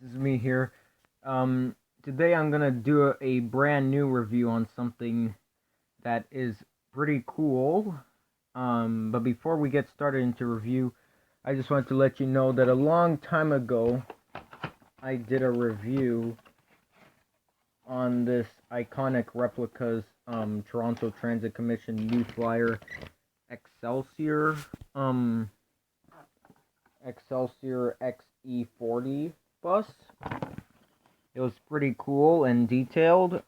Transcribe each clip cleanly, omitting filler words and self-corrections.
This is me here. Today I'm gonna do a brand new review on something that is pretty cool. But before we get started into review, I just wanted to let you know that a long time ago, I did a review on this iconic replicas Toronto Transit Commission New Flyer Excelsior Excelsior XE40 bus. It was pretty cool and detailed,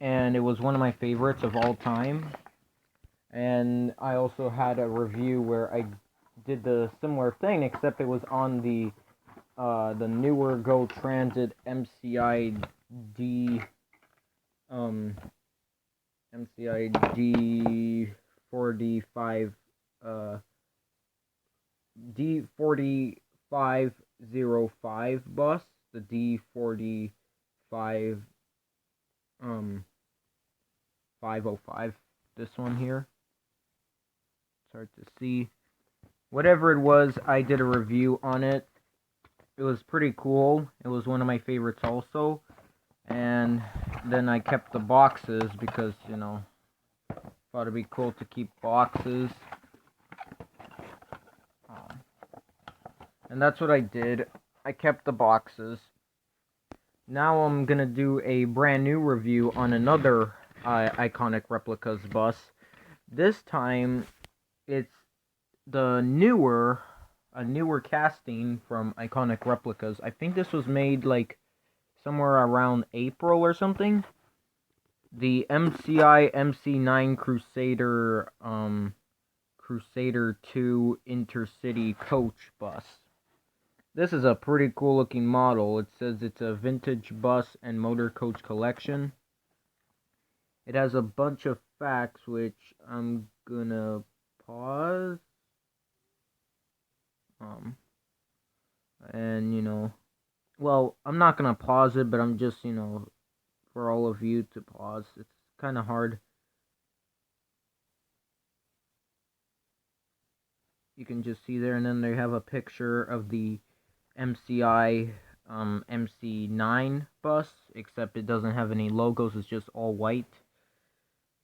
and it was one of my favorites of all time. And I also had a review where I did the similar thing, except it was on the newer Go Transit MCI D45 D4505 bus, the D45 505, this one here. It's hard to see. Whatever it was, I did a review on it. It was pretty cool. It was one of my favorites also. And then I kept the boxes because, you know, thought it'd be cool to keep boxes. And that's what I did. I kept the boxes. Now I'm gonna do a brand new review on another iconic replicas bus. This time, it's a newer casting from iconic replicas. I think this was made like somewhere around April or something. The MCI MC9 Cruisader 2 Intercity coach bus. This is a pretty cool looking model. It says it's a vintage bus and motor coach collection. It has a bunch of facts which I'm gonna pause. And you know, well, I'm not gonna pause it, but I'm just, you know, for all of you to pause. It's kind of hard. You can just see there, and then they have a picture of the MCI MC9 bus, except it doesn't have any logos, it's just all white.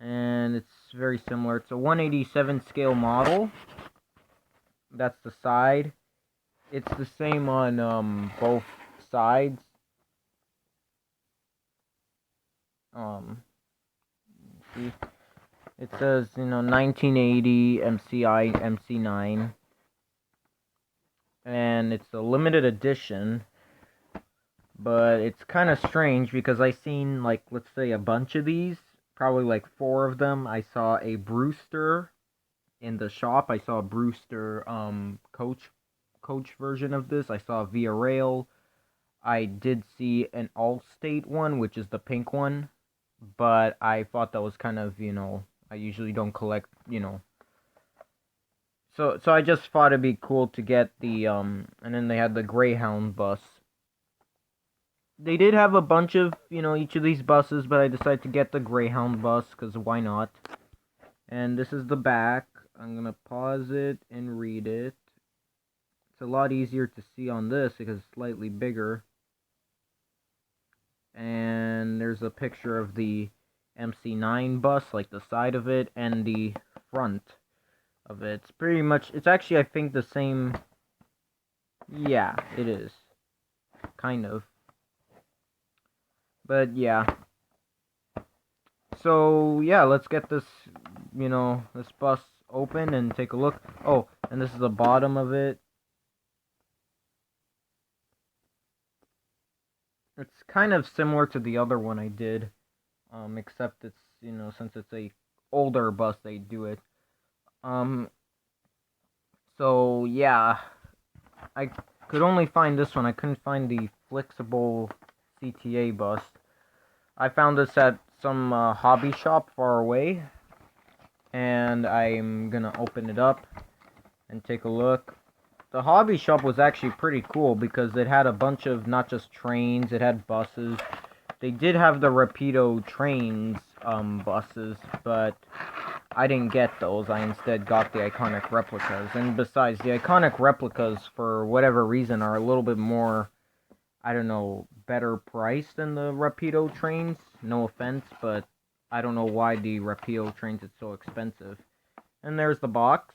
And it's very similar. It's a 187 scale model. That's the side. It's the same on both sides. See, it says, you know, 1980 MCI MC9. And it's a limited edition, but it's kind of strange because I seen, like, let's say a bunch of these, probably like 4 of them. I saw a Brewster in the shop. I saw a Brewster coach version of this. I saw a Via Rail. I did see an Allstate one, which is the pink one, but I thought that was kind of, you know, I usually don't collect, you know. So I just thought it'd be cool to get the, and then they had the Greyhound bus. They did have a bunch of, you know, each of these buses, but I decided to get the Greyhound bus, because why not? And this is the back. I'm going to pause it and read it. It's a lot easier to see on this, because it's slightly bigger. And there's a picture of the MC9 bus, like the side of it, and the front of it. It's pretty much, it's actually, I think, the same. Yeah, it is. Kind of. But yeah. So yeah, let's get this, you know, this bus open and take a look. Oh, and this is the bottom of it. It's kind of similar to the other one I did, except it's, you know, since it's a older bus, they do it. So yeah, I could only find this one. I couldn't find the flexible CTA bus. I found this at some hobby shop far away, and I'm gonna open it up and take a look. The hobby shop was actually pretty cool because it had a bunch of not just trains, it had buses. They did have the Rapido trains buses, but I didn't get those. I instead got the iconic replicas. And besides, the iconic replicas, for whatever reason, are a little bit more I don't know, better price than the Rapido trains. No offense, but I don't know why the Rapido trains is so expensive. And there's the box.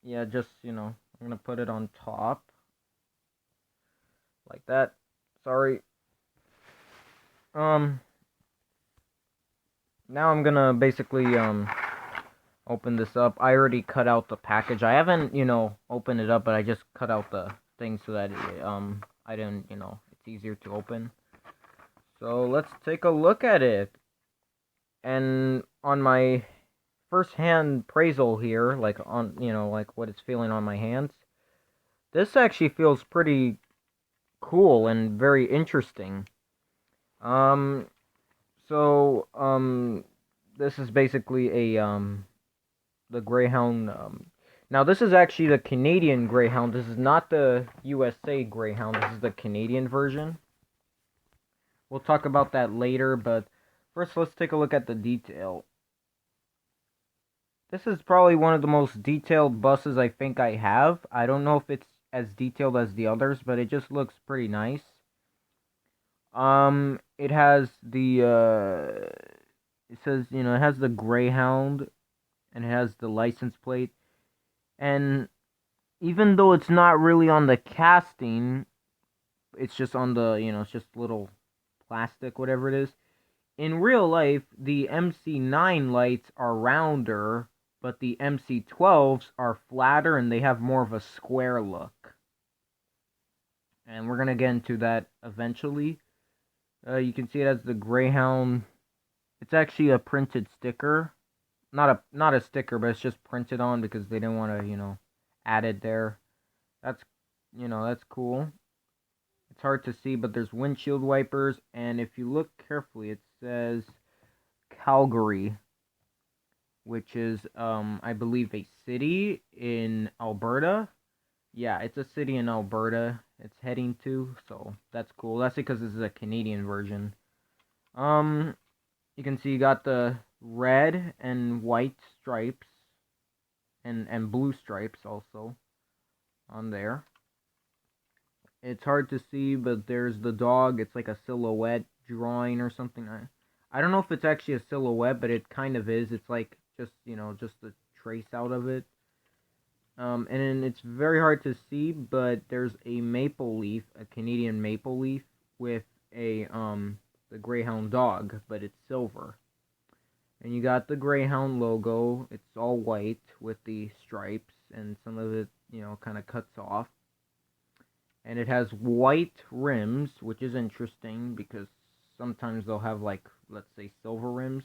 Yeah, just, I'm gonna put it on top. Like that. Sorry. Now I'm gonna basically, open this up. I already cut out the package. I haven't, opened it up, but I just cut out the thing so that, I didn't, it's easier to open. So let's take a look at it. And on my first-hand appraisal here, like on, like what it's feeling on my hands, this actually feels pretty cool and very interesting. Um, this is basically a, the Greyhound, now this is actually the Canadian Greyhound. This is not the USA Greyhound. This is the Canadian version. We'll talk about that later, but first let's take a look at the detail. This is probably one of the most detailed buses I think I have. I don't know if it's as detailed as the others, but it just looks pretty nice. It has the, it says, it has the Greyhound, and it has the license plate. And even though it's not really on the casting, it's just on the, it's just little plastic, whatever it is. In real life, the MC9 lights are rounder, but the MC12s are flatter and they have more of a square look. And we're going to get into that eventually. You can see it as the Greyhound. It's actually a printed sticker. Not a sticker, but it's just printed on because they didn't want to, add it there. That's, that's cool. It's hard to see, but there's windshield wipers, and if you look carefully, it says Calgary, which is, I believe, a city in Alberta. Yeah, it's a city in Alberta it's heading to, so that's cool. That's because this is a Canadian version. You can see you got the red and white stripes, and blue stripes also on there. It's hard to see, but there's the dog. It's like a silhouette drawing or something. I don't know if it's actually a silhouette, but it kind of is. It's like just, just a trace out of it. And it's very hard to see, but there's a maple leaf, a Canadian maple leaf with a, the Greyhound dog, but it's silver. And you got the Greyhound logo. It's all white with the stripes, and some of it, kind of cuts off. And it has white rims, which is interesting because sometimes they'll have, like, let's say, silver rims.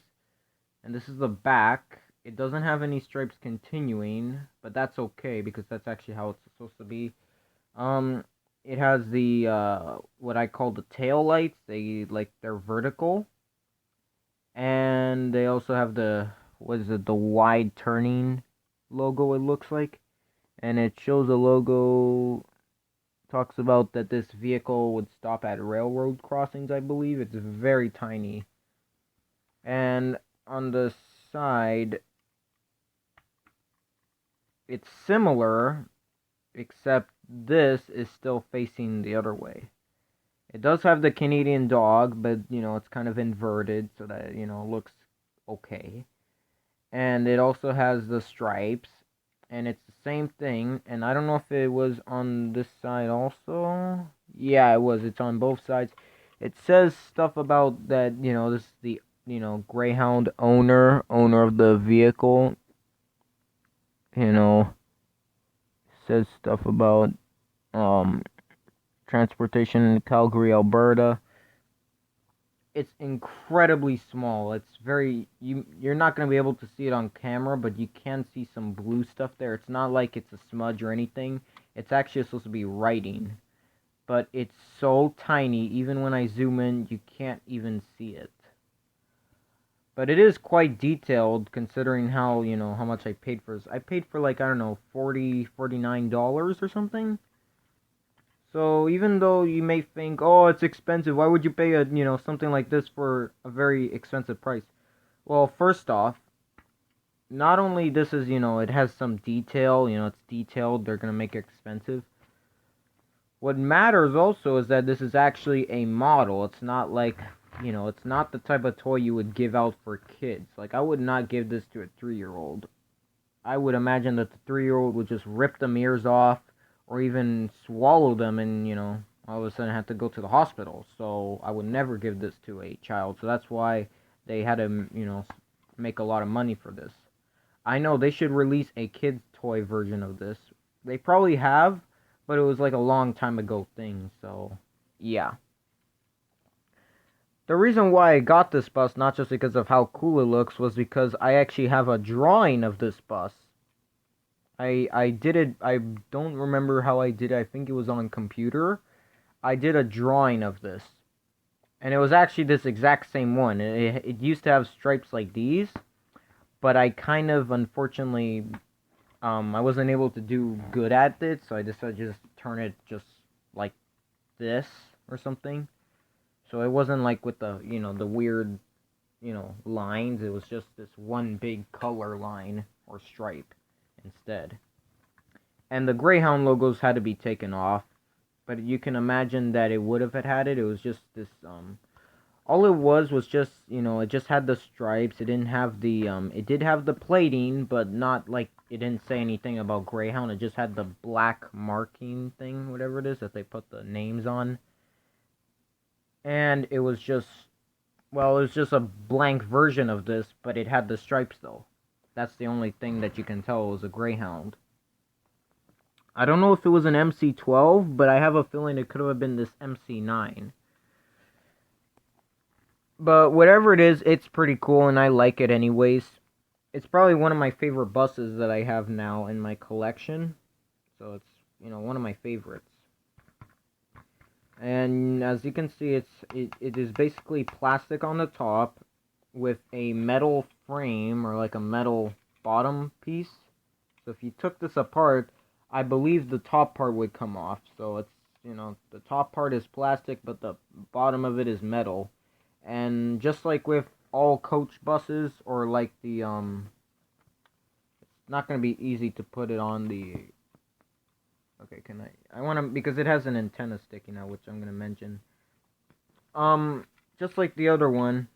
And this is the back. It doesn't have any stripes continuing, but that's okay because that's actually how it's supposed to be. It has the, what I call the tail lights. They're vertical. And they also have the, the wide turning logo, it looks like. And it shows a logo, talks about that this vehicle would stop at railroad crossings, I believe. It's very tiny. And on the side, it's similar, except this is still facing the other way. It does have the Canadian dog, but, it's kind of inverted so that, it looks okay. And it also has the stripes, and it's the same thing, and I don't know if it was on this side also. Yeah, it was. It's on both sides. It says stuff about that, this is the, Greyhound owner of the vehicle. Says stuff about, transportation in Calgary, Alberta. It's incredibly small. It's very, you're not going to be able to see it on camera, but you can see some blue stuff there. It's not like it's a smudge or anything. It's actually supposed to be writing. But it's so tiny, even when I zoom in, you can't even see it. But it is quite detailed considering how, how much I paid for this. I paid for, like, I don't know, $49 or something. So even though you may think, oh, it's expensive, why would you pay something like this for a very expensive price? Well, first off, not only this is, it has some detail, it's detailed, they're going to make it expensive. What matters also is that this is actually a model. It's not like, it's not the type of toy you would give out for kids. Like, I would not give this to a 3-year-old. I would imagine that the 3-year-old would just rip them ears off or even swallow them and, all of a sudden have to go to the hospital. So I would never give this to a child. So that's why they had to, make a lot of money for this. I know they should release a kids' toy version of this. They probably have, but it was like a long time ago thing, so yeah. The reason why I got this bus, not just because of how cool it looks, was because I actually have a drawing of this bus. I did it, I don't remember how I did it, I think it was on computer. I did a drawing of this. And it was actually this exact same one. It used to have stripes like these, but I kind of, unfortunately, I wasn't able to do good at it, so I decided to just turn it just like this or something. So it wasn't like with the, the weird, lines. It was just this one big color line or stripe instead. And the Greyhound logos had to be taken off, but you can imagine that it would have had it. It was just this, all it was just, it just had the stripes. It didn't have the, it did have the plating, but not like, it didn't say anything about Greyhound. It just had the black marking thing, whatever it is, that they put the names on. And it was just, well, it was just a blank version of this, but it had the stripes, though. That's the only thing that you can tell was a Greyhound. I don't know if it was an MC12, but I have a feeling it could have been this MC9. But whatever it is, it's pretty cool, and I like it anyways. It's probably one of my favorite buses that I have now in my collection. So it's, one of my favorites. And as you can see, it is basically plastic on the top with a metal frame or like a metal bottom piece. So if you took this apart, I believe the top part would come off. So it's, the top part is plastic, but the bottom of it is metal. And just like with all coach buses, or like the, it's not going to be easy to put it on the, okay, I want to, because it has an antenna sticking out, which I'm going to mention. Just like the other one,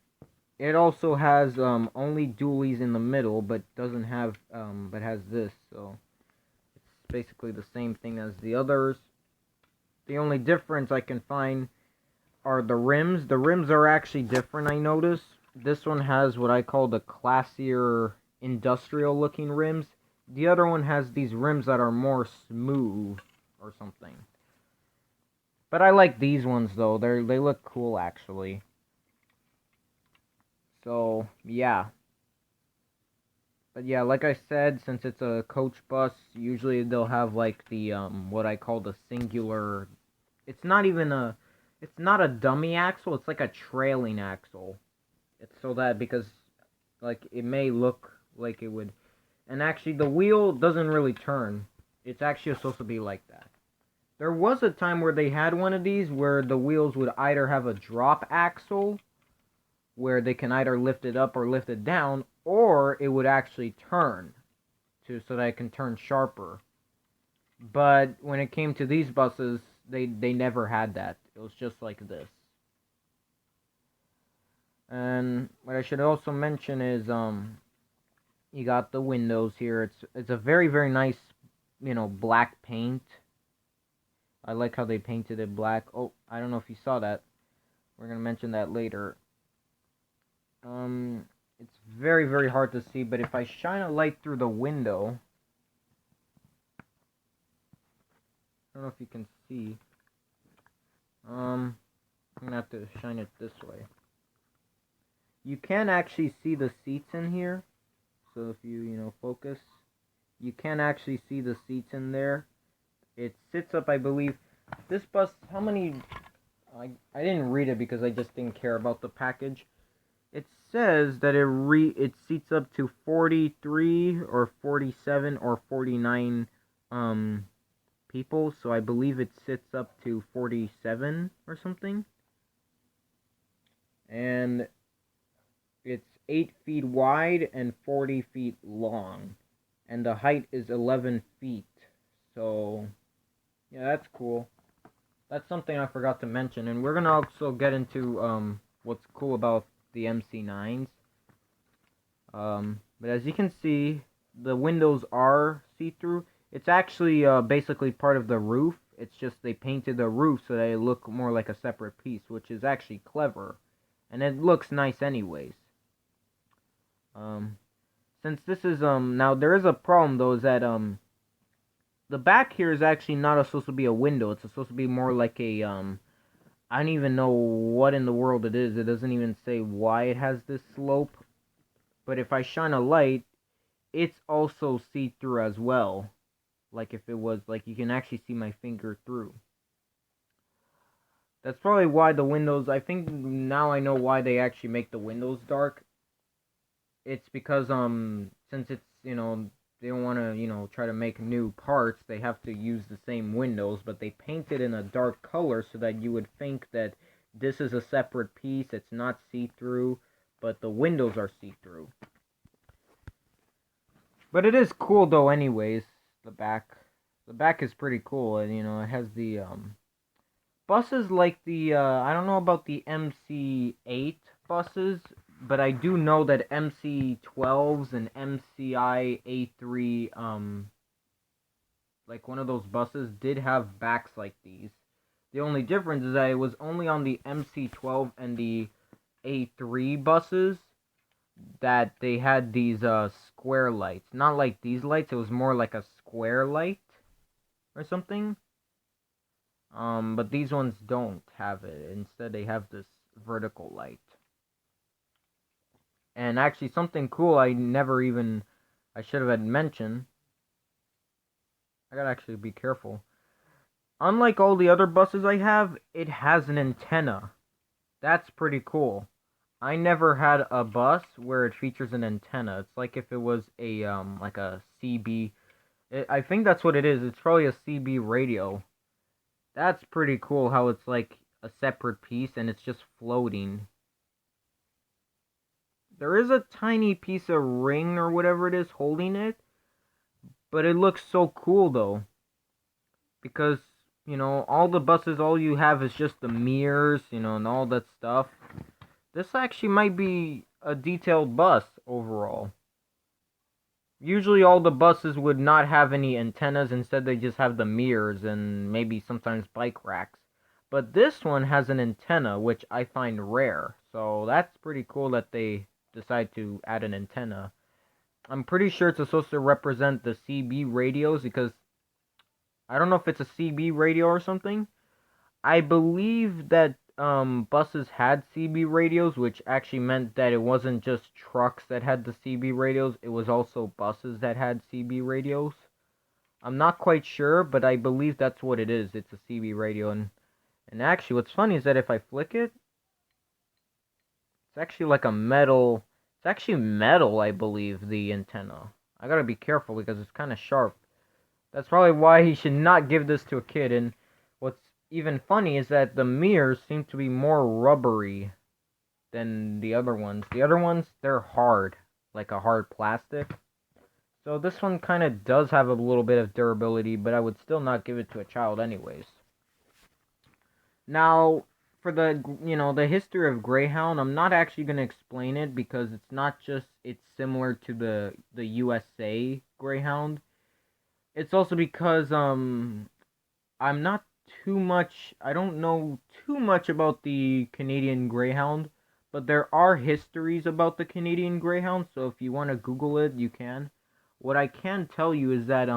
it also has, only dualies in the middle, but doesn't have, but has this, so it's basically the same thing as the others. The only difference I can find are the rims. The rims are actually different, I notice. This one has what I call the classier industrial looking rims. The other one has these rims that are more smooth or something. But I like these ones though. They look cool actually. So, yeah. But yeah, like I said, since it's a coach bus, usually they'll have like the what I call the singular. It's not even a, it's not a dummy axle, it's like a trailing axle. It's so that, because like it may look like it would, and actually the wheel doesn't really turn. It's actually supposed to be like that. There was a time where they had one of these where the wheels would either have a drop axle where they can either lift it up or lift it down, or it would actually turn so that it can turn sharper. But when it came to these buses, they never had that. It was just like this. And what I should also mention is you got the windows here. It's a very, very nice, black paint. I like how they painted it black. Oh, I don't know if you saw that. We're gonna mention that later. It's very, very hard to see, but if I shine a light through the window, I don't know if you can see. I'm gonna have to shine it this way. You can actually see the seats in here. So if you, focus, you can actually see the seats in there. It sits up, I believe. This bus, how many? I didn't read it because I just didn't care about the package. It says that it seats up to 43 or 47 or 49 people. So I believe it sits up to 47 or something. And it's 8 feet wide and 40 feet long. And the height is 11 feet. So, yeah, that's cool. That's something I forgot to mention, and we're gonna also get into what's cool about the MC9s. But as you can see, the windows are see-through. It's actually basically part of the roof. It's just they painted the roof so that it look more like a separate piece, which is actually clever, and it looks nice anyways. Since this is now there is a problem though, is that the back here is actually not supposed to be a window. It's supposed to be more like a I don't even know what in the world it is. It doesn't even say why it has this slope. But if I shine a light, it's also see-through as well. Like if it was, like you can actually see my finger through. That's probably why the windows, I think now I know why they actually make the windows dark. It's because, since it's, they don't want to, try to make new parts, they have to use the same windows, but they paint it in a dark color so that you would think that this is a separate piece, it's not see-through, but the windows are see-through. But it is cool though anyways, the back. The back is pretty cool, and it has the, buses like the, I don't know about the MC8 buses, but I do know that MC12s and MCI A3, like one of those buses did have backs like these. The only difference is that it was only on the MC12 and the A3 buses that they had these square lights. Not like these lights, it was more like a square light or something. But these ones don't have it. Instead, they have this vertical light. And actually, something cool I should have mentioned. I gotta actually be careful. Unlike all the other buses I have, it has an antenna. That's pretty cool. I never had a bus where it features an antenna. It's like if it was a, like a CB. I think that's what it is. It's probably a CB radio. That's pretty cool how it's like a separate piece and it's just floating. There is a tiny piece of ring or whatever it is holding it, but it looks so cool though. Because, all the buses, all you have is just the mirrors, and all that stuff. This actually might be a detailed bus overall. Usually all the buses would not have any antennas, instead they just have the mirrors and maybe sometimes bike racks. But this one has an antenna, which I find rare. So that's pretty cool that they decide to add an antenna. I'm pretty sure it's supposed to represent the CB radios, because I don't know if it's a CB radio or something. I believe that buses had CB radios, which actually meant that it wasn't just trucks that had the CB radios, it was also buses that had CB radios. I'm not quite sure, but I believe that's what it is. It's a CB radio, and actually what's funny is that if I flick it, it's actually like a metal, it's actually metal, I believe, the antenna. I gotta be careful because it's kind of sharp. That's probably why he should not give this to a kid. And what's even funny is that the mirrors seem to be more rubbery than the other ones. The other ones, they're hard, like a hard plastic. So this one kind of does have a little bit of durability, but I would still not give it to a child anyways. Now, for the, the history of Greyhound, I'm not actually going to explain it because it's not just, it's similar to the USA Greyhound. It's also because, I'm not I don't know too much about the Canadian Greyhound, but there are histories about the Canadian Greyhound, so if you want to Google it, you can. What I can tell you is that,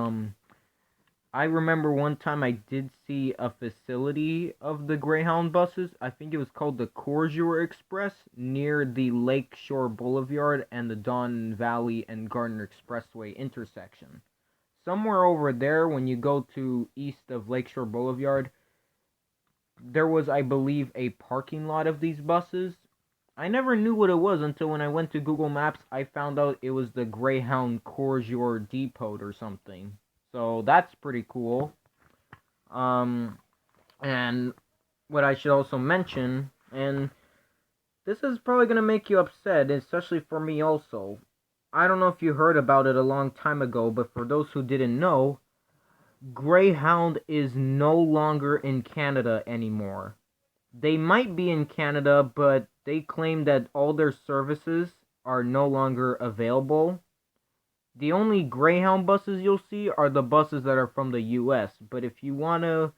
I remember one time I did see a facility of the Greyhound buses. I think it was called the Corsair Express, near the Lakeshore Boulevard and the Don Valley and Gardner Expressway intersection. Somewhere over there, when you go to east of Lakeshore Boulevard, there was, I believe, a parking lot of these buses. I never knew what it was until when I went to Google Maps, I found out it was the Greyhound Corsair Depot or something. So that's pretty cool. And what I should also mention, and this is probably going to make you upset, especially for me also. I don't know if you heard about it a long time ago, but for those who didn't know, Greyhound is no longer in Canada anymore. They might be in Canada, but they claim that all their services are no longer available. The only Greyhound buses you'll see are the buses that are from the US. But if you want to,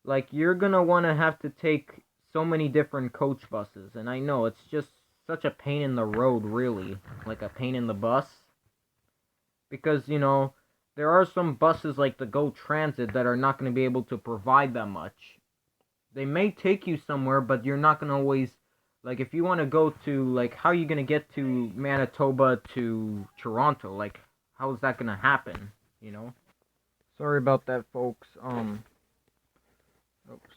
like, you're going to want to have to take so many different coach buses. And I know, it's just such a pain in the road, really. Like a pain in the bus. Because, you know, there are some buses like the Go Transit that are not going to be able to provide that much. They may take you somewhere, but you're not going to always, like, if you want to go to, like, how are you going to get to Manitoba to Toronto? Like, how is that going to happen, you know? Sorry about that, folks. Oops.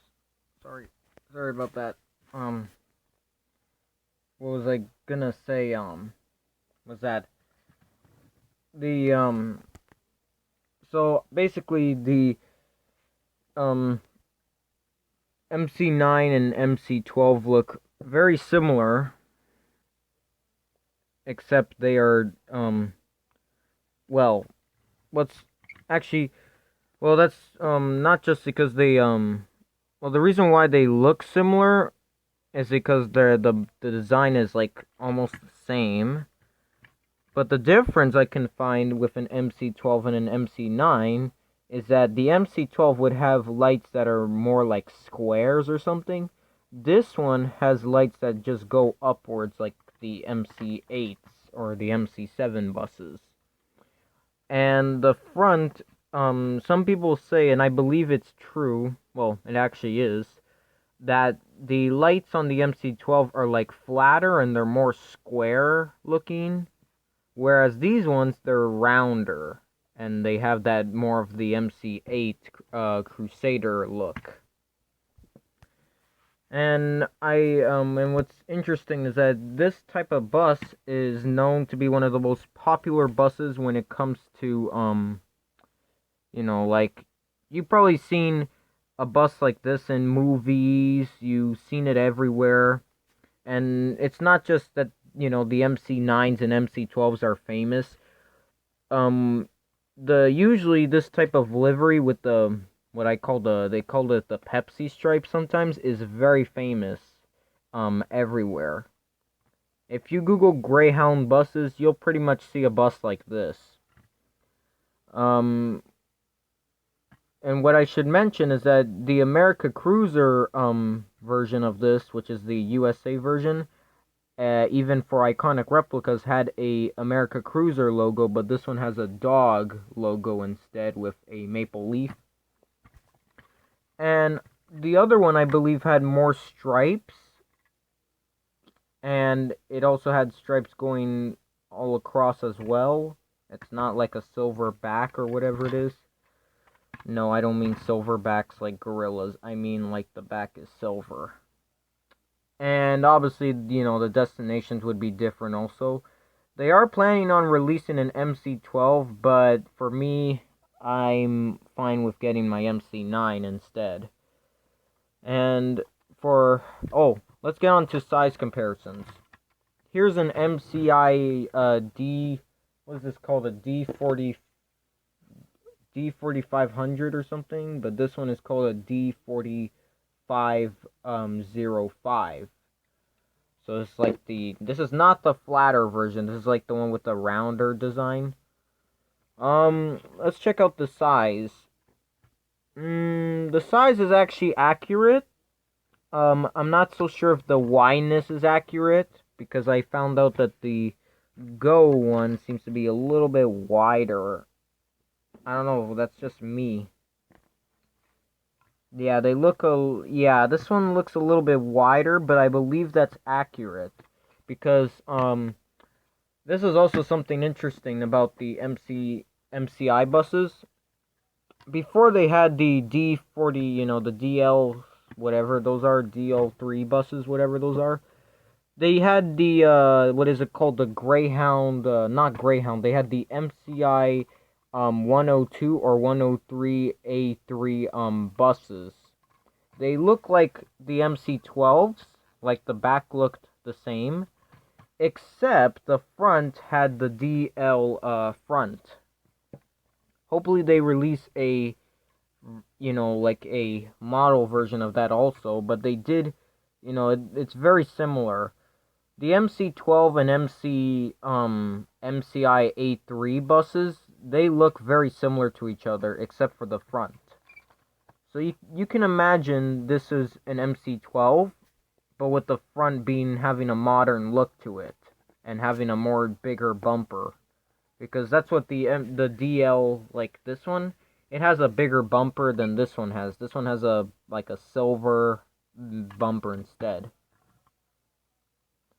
Sorry about that. What was I going to say, was that the, so, basically, the, MC9 and MC12 look very similar, except they are, well, that's, not just because they, well, the reason why they look similar is because the design is, like, almost the same, but the difference I can find with an MC12 and an MC9 is that the MC12 would have lights that are more like squares or something. This one has lights that just go upwards like the MC8s or the MC7 buses. And the front, some people say, and I believe it's true, well, it actually is, that the lights on the MC12 are like flatter and they're more square looking, whereas these ones, they're rounder. And they have that more of the MC8 Crusader look. And and what's interesting is that this type of bus is known to be one of the most popular buses when it comes to, you know, like, you've probably seen a bus like this in movies, you've seen it everywhere, and it's not just that, you know, the MC9s and MC12s are famous. Usually this type of livery with the they call it the Pepsi stripe sometimes, is very famous everywhere. If you Google Greyhound buses, you'll pretty much see a bus like this. And what I should mention is that the America Cruiser version of this, which is the USA version, even for iconic replicas, had a America Cruiser logo, but this one has a dog logo instead with a maple leaf. And the other one, I believe, had more stripes, and it also had stripes going all across as well. It's not like a silver back or whatever it is. No, I don't mean silver backs like gorillas. I mean like the back is silver. And obviously, you know, the destinations would be different also. They are planning on releasing an MC12, but for me, I'm fine with getting my MC9 instead. And let's get on to size comparisons. Here's an MCI what is this called? A D4500 or something, but this one is called a D4505. So it's like this is not the flatter version. This is like the one with the rounder design. Let's check out the size. The size is actually accurate. I'm not so sure if the wideness is accurate, because I found out that the Go one seems to be a little bit wider. I don't know, that's just me. Yeah, this one looks a little bit wider, but I believe that's accurate, because this is also something interesting about the MCI buses. Before they had the D40, you know, the DL whatever those are, DL3 buses, whatever those are. They had the what is it called, the Greyhound, not Greyhound. They had the MCI 102 or 103A3 buses. They look like the MC12s, like the back looked the same, except the front had the DL front. Hopefully they release a you know, like a model version of that also, but they did, you know, it's very similar. The MC12 and MCI A3 buses, they look very similar to each other except for the front. So you can imagine this is an MC12, but with the front having a modern look to it and having a more bigger bumper, because that's what the DL, like this one, it has a bigger bumper than this one has. This one has a silver bumper instead.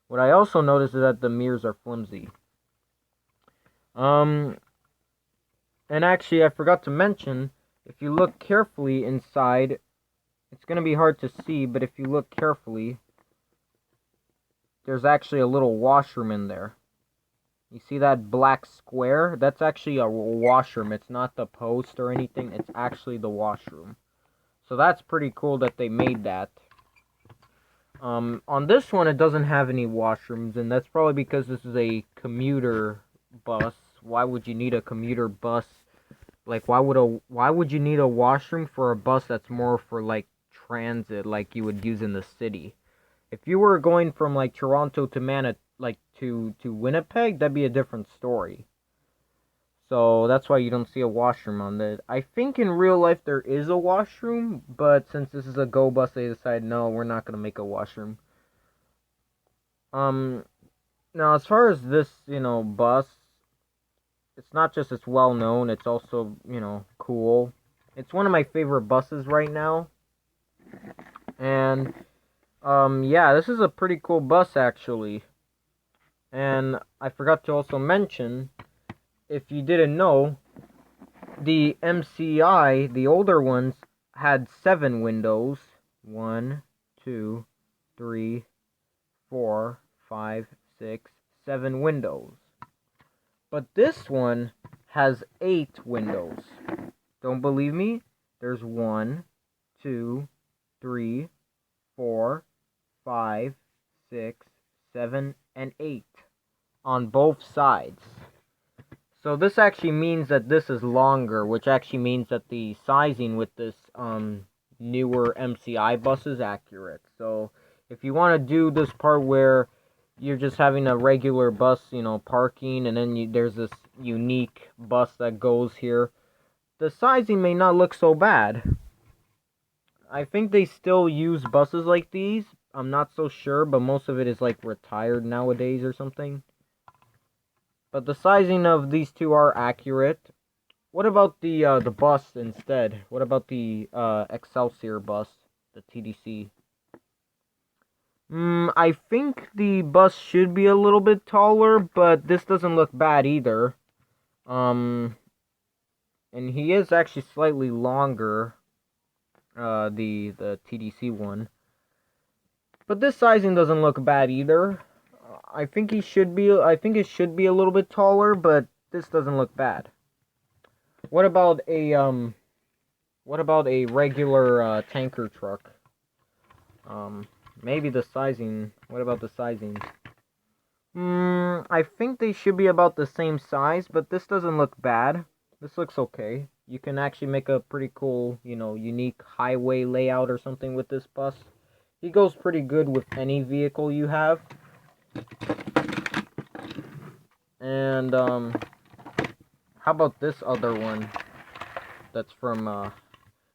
What I also noticed is that the mirrors are flimsy. And actually I forgot to mention, if you look carefully inside, it's going to be hard to see, but if you look carefully, there's actually a little washroom in there. You see that black square? That's actually a washroom. It's not the post or anything. It's actually the washroom. So that's pretty cool that they made that. On this one, it doesn't have any washrooms, and that's probably because this is a commuter bus. Why would you need a commuter bus? Like, why would you need a washroom for a bus that's more for, like, transit, like you would use in the city? If you were going from, like, Toronto to to Winnipeg, that'd be a different story. So that's why you don't see a washroom on that. I think in real life there is a washroom, but since this is a Go bus, they decided, no, we're not gonna make a washroom. Now as far as this, you know, bus, it's not just it's well known, it's also, you know, cool. It's one of my favorite buses right now. And yeah, this is a pretty cool bus actually. And I forgot to also mention, if you didn't know, the MCI, the older ones, had 7 windows. 1, 2, 3, 4, 5, 6, 7 windows. But this one has 8 windows. Don't believe me? There's 1, 2, 3, 4, 5, 6, 7, and 8 on both sides. So this actually means that this is longer, which actually means that the sizing with this newer MCI bus is accurate. So if you want to do this part where you're just having a regular bus, you know, parking, and then there's this unique bus that goes here, the sizing may not look so bad. I think they still use buses like these. I'm not so sure, but most of it is like retired nowadays or something. But the sizing of these two are accurate. What about the bus instead? What about the Excelsior bus, the TDC? I think the bus should be a little bit taller, but this doesn't look bad either. And he is actually slightly longer, the TDC one. But this sizing doesn't look bad either. I think it should be a little bit taller, but this doesn't look bad. What about a regular tanker truck? Maybe the sizing. What about the sizing? I think they should be about the same size, but this doesn't look bad. This looks okay. You can actually make a pretty cool, you know, unique highway layout or something with this bus. He goes pretty good with any vehicle you have. And how about this other one? That's from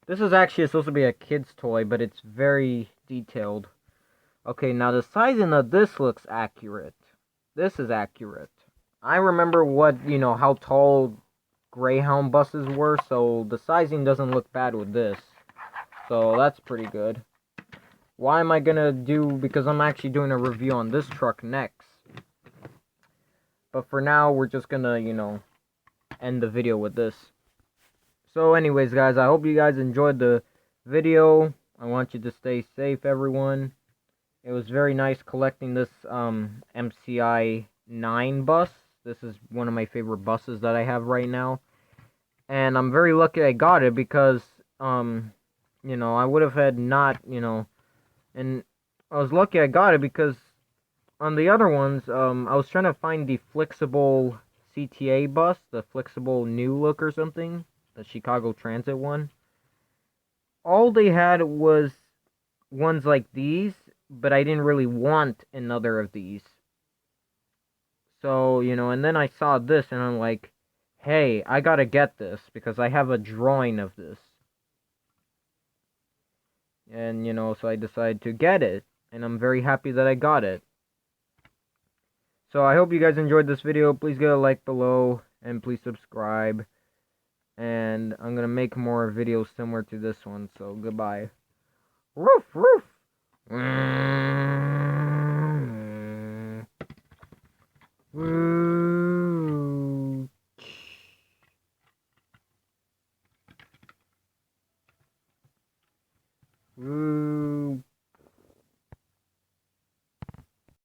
this is actually supposed to be a kid's toy, but it's very detailed. Okay, now the sizing of this looks accurate. This is accurate. I remember how tall Greyhound buses were, so the sizing doesn't look bad with this. So that's pretty good. Why am I gonna because I'm actually doing a review on this truck next. But for now, we're just gonna, end the video with this. So anyways, guys, I hope you guys enjoyed the video. I want you to stay safe, everyone. It was very nice collecting this MCI 9 bus. This is one of my favorite buses that I have right now. And I'm very lucky I got it because, I would have had not, and I was lucky I got it because on the other ones, I was trying to find the flexible CTA bus, the flexible new look or something, the Chicago Transit one. all they had was ones like these, but I didn't really want another of these. So, you know, and then I saw this and I'm like, hey, I gotta get this because I have a drawing of this. And, you know, so I decided to get it. And I'm very happy that I got it. So I hope you guys enjoyed this video. Please give a like below and please subscribe. And I'm gonna make more videos similar to this one. So goodbye. Roof, roof. Woo.